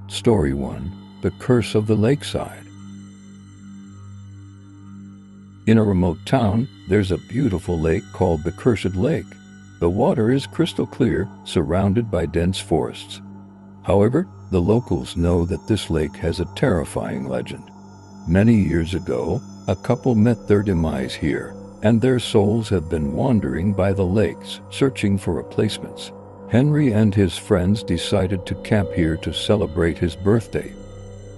Story 1. The Curse of the Lakeside. In a remote town, there's a beautiful lake called the Cursed Lake. The water is crystal clear, surrounded by dense forests. However, the locals know that this lake has a terrifying legend. Many years ago, a couple met their demise here, and their souls have been wandering by the lakes, searching for replacements. Henry and his friends decided to camp here to celebrate his birthday.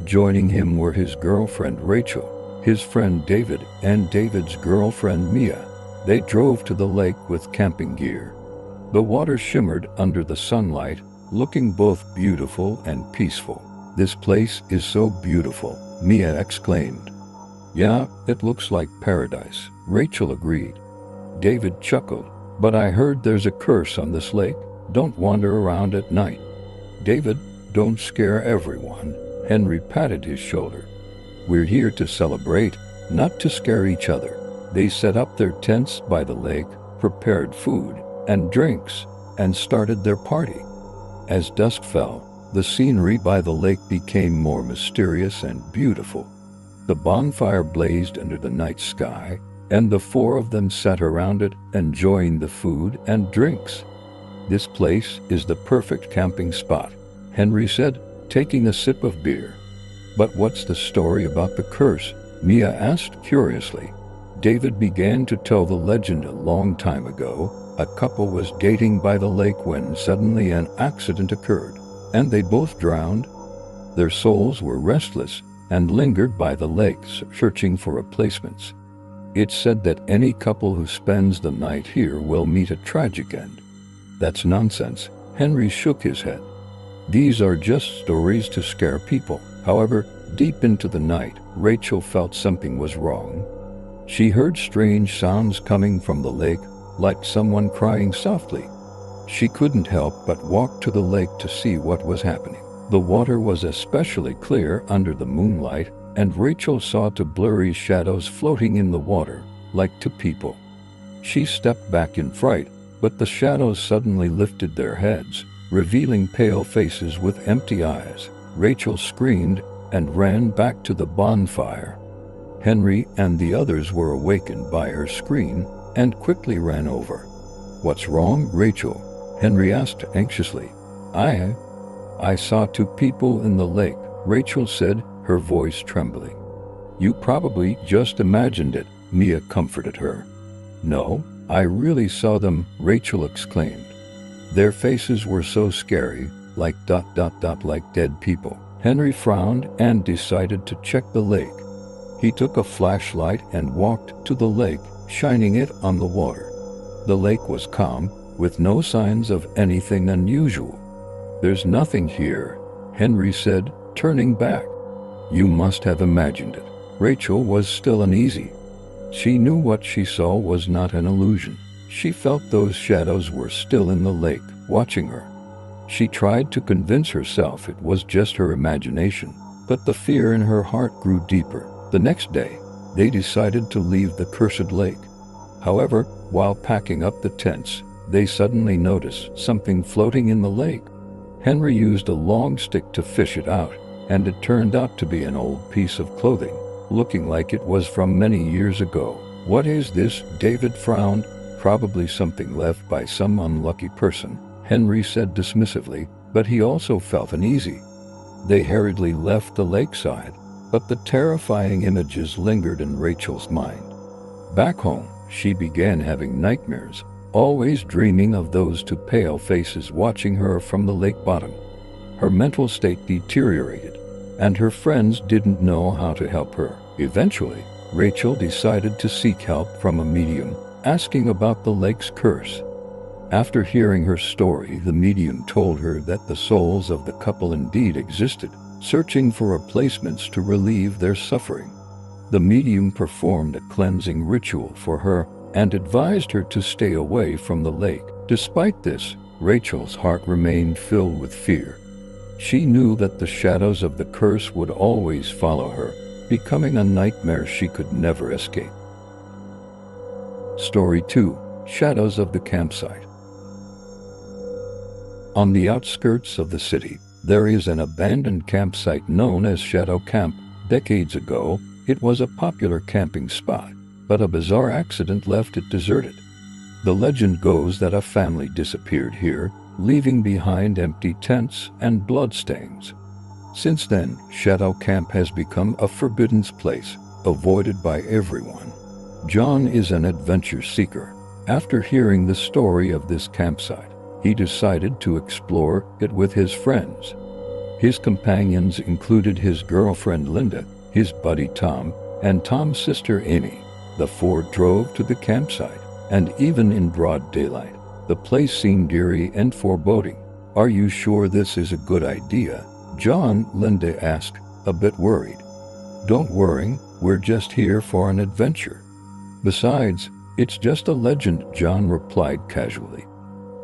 Joining him were his girlfriend Rachel, his friend David, and David's girlfriend Mia. They drove to the lake with camping gear. The water shimmered under the sunlight, looking both beautiful and peaceful. "This place is so beautiful," Mia exclaimed. "Yeah, it looks like paradise," Rachel agreed. David chuckled, "But I heard there's a curse on this lake. Don't wander around at night." "David, don't scare everyone," Henry patted his shoulder. "We're here to celebrate, not to scare each other." They set up their tents by the lake, prepared food and drinks, and started their party. As dusk fell, the scenery by the lake became more mysterious and beautiful. The bonfire blazed under the night sky, and the four of them sat around it, enjoying the food and drinks. "This place is the perfect camping spot," Henry said, taking a sip of beer. "But what's the story about the curse?" Mia asked curiously. David began to tell the legend. A long time ago, a couple was dating by the lake when suddenly an accident occurred, and they both drowned. Their souls were restless and lingered by the lakes, searching for replacements. It's said that any couple who spends the night here will meet a tragic end. "That's nonsense," Henry shook his head. "These are just stories to scare people." However, deep into the night, Rachel felt something was wrong. She heard strange sounds coming from the lake, like someone crying softly. She couldn't help but walk to the lake to see what was happening. The water was especially clear under the moonlight, and Rachel saw two blurry shadows floating in the water, like two people. She stepped back in fright, but the shadows suddenly lifted their heads, revealing pale faces with empty eyes. Rachel screamed and ran back to the bonfire. Henry and the others were awakened by her scream and quickly ran over. "What's wrong, Rachel?" Henry asked anxiously. I saw two people in the lake," Rachel said, her voice trembling. "You probably just imagined it," Mia comforted her. "No, I really saw them," Rachel exclaimed. "Their faces were so scary, like ... like dead people." Henry frowned and decided to check the lake. He took a flashlight and walked to the lake, shining it on the water. The lake was calm, with no signs of anything unusual. "There's nothing here," Henry said, turning back. "You must have imagined it." Rachel was still uneasy. She knew what she saw was not an illusion. She felt those shadows were still in the lake, watching her. She tried to convince herself it was just her imagination, but the fear in her heart grew deeper. The next day, they decided to leave the cursed lake. However, while packing up the tents, they suddenly noticed something floating in the lake. Henry used a long stick to fish it out, and it turned out to be an old piece of clothing, looking like it was from many years ago. "What is this?" David frowned. "Probably something left by some unlucky person," Henry said dismissively, but he also felt uneasy. They hurriedly left the lakeside, but the terrifying images lingered in Rachel's mind. Back home, she began having nightmares, always dreaming of those two pale faces watching her from the lake bottom. Her mental state deteriorated, and her friends didn't know how to help her. Eventually, Rachel decided to seek help from a medium, asking about the lake's curse. After hearing her story, the medium told her that the souls of the couple indeed existed, searching for replacements to relieve their suffering. The medium performed a cleansing ritual for her and advised her to stay away from the lake. Despite this, Rachel's heart remained filled with fear. She knew that the shadows of the curse would always follow her, becoming a nightmare she could never escape. Story 2. Shadows of the Campsite. On the outskirts of the city, There is an abandoned campsite known as Shadow Camp. Decades ago, it was a popular camping spot, but a bizarre accident left it deserted. The legend goes that a family disappeared here, leaving behind empty tents and bloodstains. Since then, Shadow Camp has become a forbidden place, avoided by everyone. John is an adventure seeker. After hearing the story of this campsite, he decided to explore it with his friends. His companions included his girlfriend Linda, his buddy Tom, and Tom's sister Amy. The four drove to the campsite, and even in broad daylight, the place seemed eerie and foreboding. "Are you sure this is a good idea?" John, Linda asked, a bit worried. "Don't worry, we're just here for an adventure. Besides, it's just a legend," John replied casually.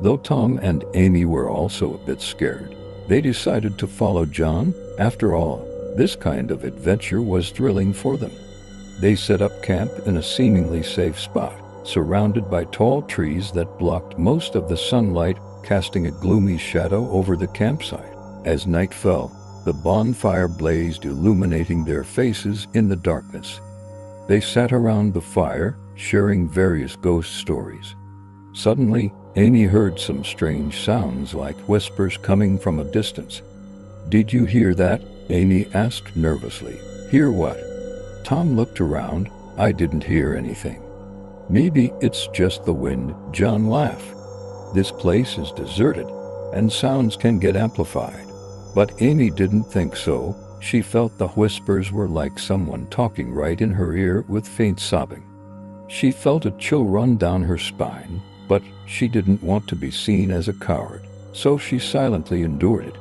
Though Tom and Amy were also a bit scared, they decided to follow John. After all, this kind of adventure was thrilling for them. They set up camp in a seemingly safe spot, surrounded by tall trees that blocked most of the sunlight, casting a gloomy shadow over the campsite. As night fell, the bonfire blazed, illuminating their faces in the darkness. They sat around the fire, sharing various ghost stories. Suddenly, Amy heard some strange sounds like whispers coming from a distance. "Did you hear that?" Amy asked nervously. "Hear what?" Tom looked around. "I didn't hear anything." "Maybe it's just the wind," John laughed. "This place is deserted, and sounds can get amplified." But Amy didn't think so. She felt the whispers were like someone talking right in her ear with faint sobbing. She felt a chill run down her spine, but she didn't want to be seen as a coward, so she silently endured it.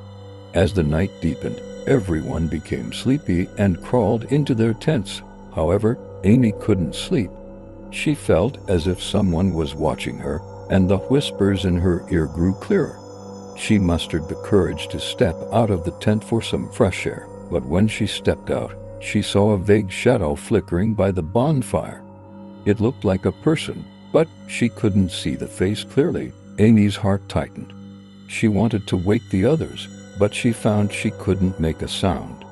As the night deepened, everyone became sleepy and crawled into their tents. However, Amy couldn't sleep. She felt as if someone was watching her, and the whispers in her ear grew clearer. She mustered the courage to step out of the tent for some fresh air, but when she stepped out, she saw a vague shadow flickering by the bonfire. It looked like a person, but she couldn't see the face clearly. Amy's heart tightened. She wanted to wake the others, but she found she couldn't make a sound.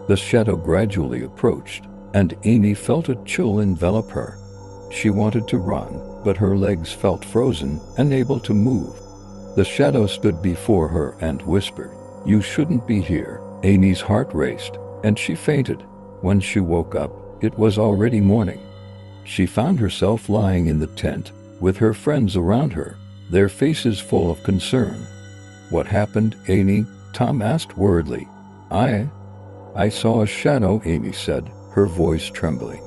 The shadow gradually approached, and Amy felt a chill envelop her. She wanted to run, but her legs felt frozen, unable to move. The shadow stood before her and whispered, "You shouldn't be here." Amy's heart raced, and she fainted. When she woke up, it was already morning. She found herself lying in the tent, with her friends around her, their faces full of concern. "What happened, Amy?" Tom asked worriedly. I saw a shadow," Amy said, her voice trembling.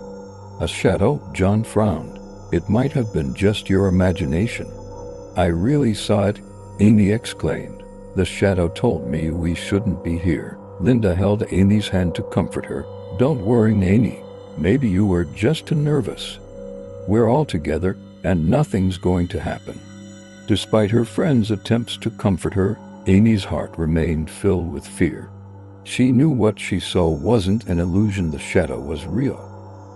"A shadow?" John frowned. "It might have been just your imagination." "I really saw it," Amy exclaimed. "The shadow told me we shouldn't be here." Linda held Amy's hand to comfort her. "Don't worry, Amy. Maybe you were just too nervous. We're all together, and nothing's going to happen." Despite her friends' attempts to comfort her, Amy's heart remained filled with fear. She knew what she saw wasn't an illusion. The shadow was real.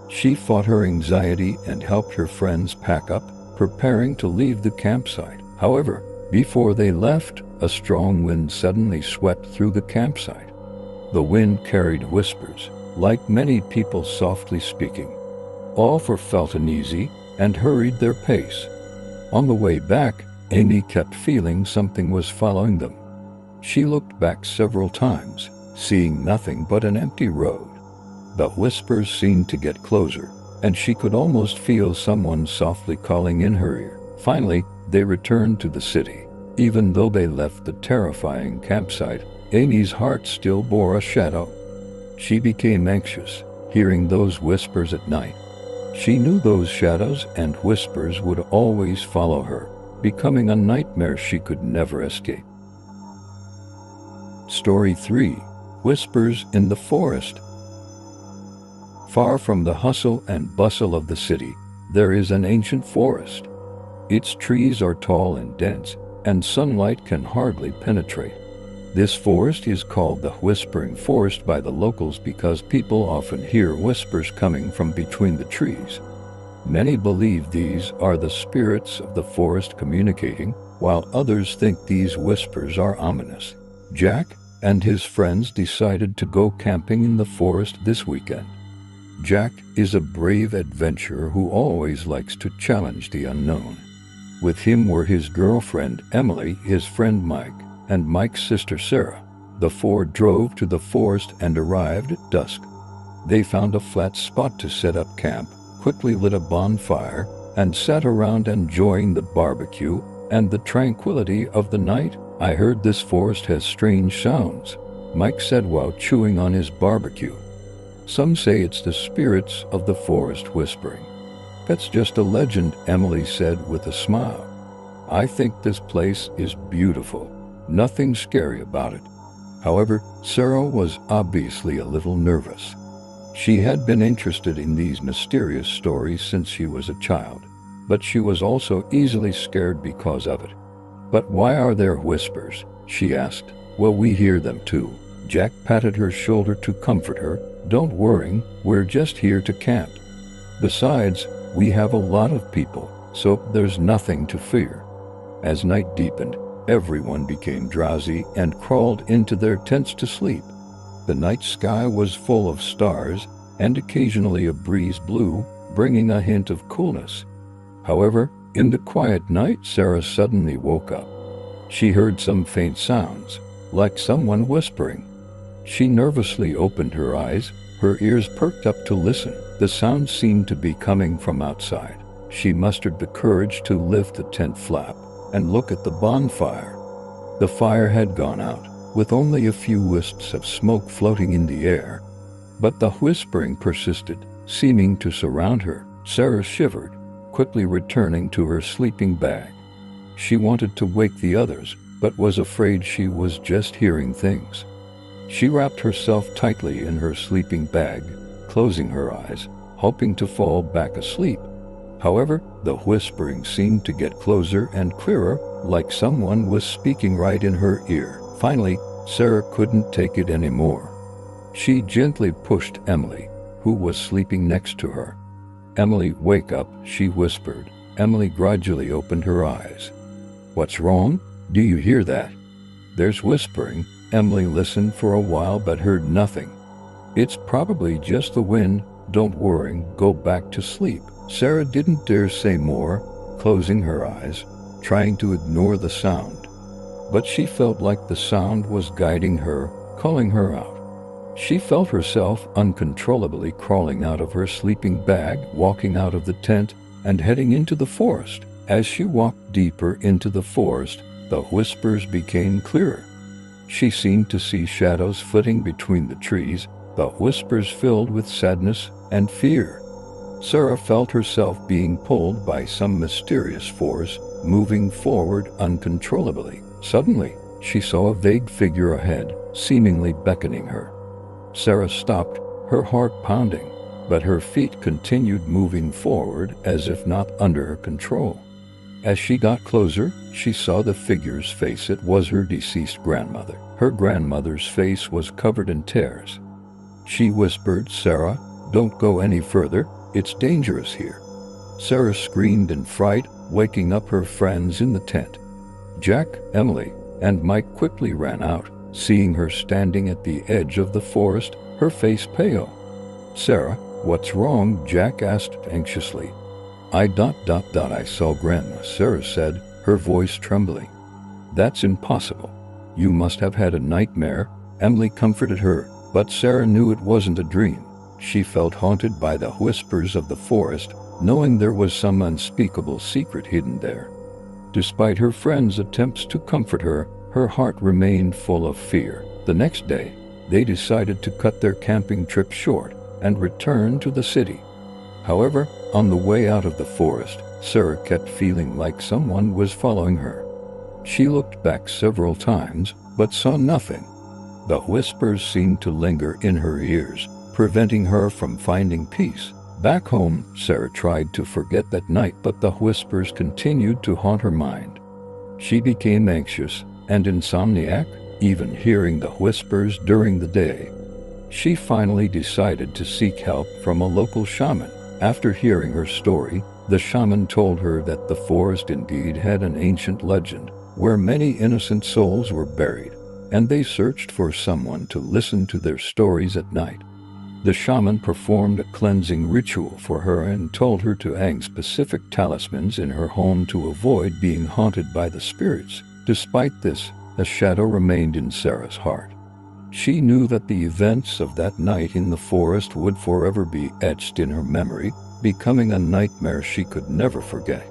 She fought her anxiety and helped her friends pack up, preparing to leave the campsite. However, before they left, a strong wind suddenly swept through the campsite. The wind carried whispers, like many people softly speaking. All four felt uneasy and hurried their pace. On the way back, Amy kept feeling something was following them. She looked back several times, seeing nothing but an empty road. The whispers seemed to get closer, and she could almost feel someone softly calling in her ear. Finally, they returned to the city. Even though they left the terrifying campsite, Amy's heart still bore a shadow. She became anxious, hearing those whispers at night. She knew those shadows and whispers would always follow her, becoming a nightmare she could never escape. Story 3. Whispers in the Forest. Far from the hustle and bustle of the city, there is an ancient forest. Its trees are tall and dense, and sunlight can hardly penetrate. This forest is called the Whispering Forest by the locals because people often hear whispers coming from between the trees. Many believe these are the spirits of the forest communicating, while others think these whispers are ominous. Jack, and his friends decided to go camping in the forest this weekend. Jack is a brave adventurer who always likes to challenge the unknown. With him were his girlfriend Emily, his friend Mike, and Mike's sister Sarah. The four drove to the forest and arrived at dusk. They found a flat spot to set up camp, quickly lit a bonfire, and sat around enjoying the barbecue and the tranquility of the night. "I heard this forest has strange sounds," Mike said while chewing on his barbecue. "Some say it's the spirits of the forest whispering." "That's just a legend," Emily said with a smile. "I think this place is beautiful. Nothing scary about it." However, Sarah was obviously a little nervous. She had been interested in these mysterious stories since she was a child, but she was also easily scared because of it. "But why are there whispers?" she asked. "Well, we hear them too." Jack patted her shoulder to comfort her. "Don't worry, we're just here to camp. Besides, we have a lot of people, so there's nothing to fear." As night deepened, everyone became drowsy and crawled into their tents to sleep. The night sky was full of stars, and occasionally a breeze blew, bringing a hint of coolness. However, in the quiet night, Sarah suddenly woke up. She heard some faint sounds, like someone whispering. She nervously opened her eyes, her ears perked up to listen. The sound seemed to be coming from outside. She mustered the courage to lift the tent flap and look at the bonfire. The fire had gone out, with only a few wisps of smoke floating in the air. But the whispering persisted, seeming to surround her. Sarah shivered, quickly returning to her sleeping bag. She wanted to wake the others, but was afraid she was just hearing things. She wrapped herself tightly in her sleeping bag, closing her eyes, hoping to fall back asleep. However, the whispering seemed to get closer and clearer, like someone was speaking right in her ear. Finally, Sarah couldn't take it anymore. She gently pushed Emily, who was sleeping next to her. "Emily, wake up," she whispered. Emily gradually opened her eyes. "What's wrong? Do you hear that?" "There's whispering." Emily listened for a while but heard nothing. "It's probably just the wind. Don't worry, go back to sleep." Sarah didn't dare say more, closing her eyes, trying to ignore the sound. But she felt like the sound was guiding her, calling her out. She felt herself uncontrollably crawling out of her sleeping bag, walking out of the tent, and heading into the forest. As she walked deeper into the forest, the whispers became clearer. She seemed to see shadows flitting between the trees, the whispers filled with sadness and fear. Sarah felt herself being pulled by some mysterious force, moving forward uncontrollably. Suddenly, she saw a vague figure ahead, seemingly beckoning her. Sarah stopped, her heart pounding, but her feet continued moving forward as if not under her control. As she got closer, she saw the figure's face. It was her deceased grandmother. Her grandmother's face was covered in tears. She whispered, "Sarah, don't go any further. It's dangerous here." Sarah screamed in fright, waking up her friends in the tent. Jack, Emily, and Mike quickly ran out, seeing her standing at the edge of the forest, her face pale. "Sarah, what's wrong?" Jack asked anxiously. I saw Grandma," Sarah said, her voice trembling. "That's impossible. You must have had a nightmare." Emily comforted her, but Sarah knew it wasn't a dream. She felt haunted by the whispers of the forest, knowing there was some unspeakable secret hidden there. Despite her friends' attempts to comfort her, her heart remained full of fear. The next day, they decided to cut their camping trip short and return to the city. However, on the way out of the forest, Sarah kept feeling like someone was following her. She looked back several times, but saw nothing. The whispers seemed to linger in her ears, preventing her from finding peace. Back home, Sarah tried to forget that night, but the whispers continued to haunt her mind. She became anxious and insomniac, even hearing the whispers during the day. She finally decided to seek help from a local shaman. After hearing her story, the shaman told her that the forest indeed had an ancient legend, where many innocent souls were buried. and they searched for someone to listen to their stories at night. The shaman performed a cleansing ritual for her and told her to hang specific talismans in her home to avoid being haunted by the spirits. Despite this, a shadow remained in Sarah's heart. She knew that the events of that night in the forest would forever be etched in her memory, becoming a nightmare she could never forget.